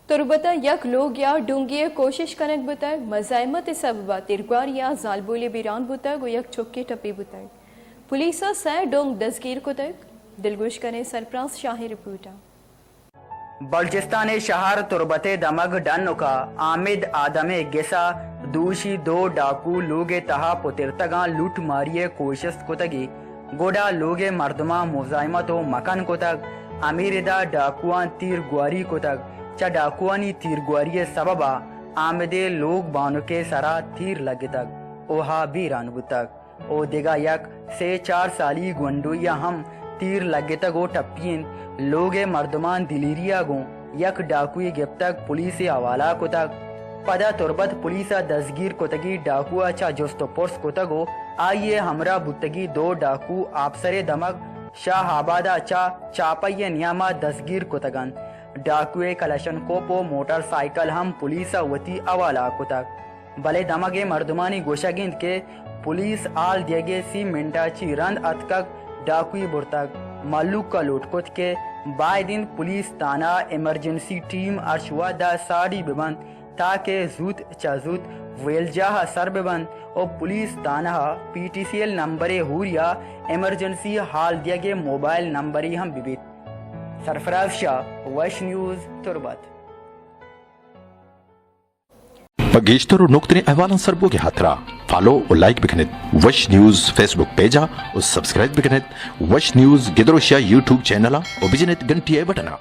तुरबता यक लोग या डूंगिए कोशिश कनक बुतक मजामत सबबा तिरगवार या जालबोले बीरान बुतक और यक चुक्के टपी बुतक पुलिसा सै डोंग दसगीर कुतक दिलगुश कने सरप्राज शाही रिपोर्टा बलूचिस्तान शहर तुरबते दमग डन का आमिद आदमे गेसा दूशी दो डाकू लोगे तहा पुतिरतगा लूट मारिए कोशिश कुतगी गोडा लोगे मर्दमा मुजाइमतो मकन कुतक अमीरदा डाकुआ तीर गुआरी कुतक च डाकुआनी तीर गुआरी सबबा आमदे लोग बानो के सरा तीर लगे तक ओहा बीरान बुतक ओ दिगा यक से 4 साली गुंडुया हम तीर लगे तक ओ टप्पीन लोगे मर्दमान दिलीरिया गो यक डाकुई गिप्तक पुलिस हवाला कुतक पदा तुरबत पुलिसा दसगीर कुतगी डाकुआ चा जोस्तो पुर्स कुतगो आइए हमरा बुतगी 2 डाकू आपसरे दमक शाहबादा चा चापय नियामा दसगीर कुतगन डाकुए कलशन कोपो मोटरसाइकिल हम पुलिसा वती अवाला कुतक भले दमगे मर्दमानी गोशागिंद के पुलिस आल दिएगे सी मिंटाची रंद अतकक डाकुई बुरतक मालूक का लोटकुत के बाय दिन पुलिस ताना इमरजेंसी टीम अरशुआ दा साड़ी बिबंद ताकि जूत चाजूत वेलजाह सर बिबंद और पुलिस ताना PTCL नंबरे हुरिया इमरजेंसी हाल दिया गे मोबाइल नंबरी हम बिबित सरफराज शाह वश news Turbat Pagishtaru nuktini ahwalan sarboge hatra follow or like bikanet Wash News Facebook page or subscribe bikanet Wash News gedrosha YouTube channel or bijinet gantiye butana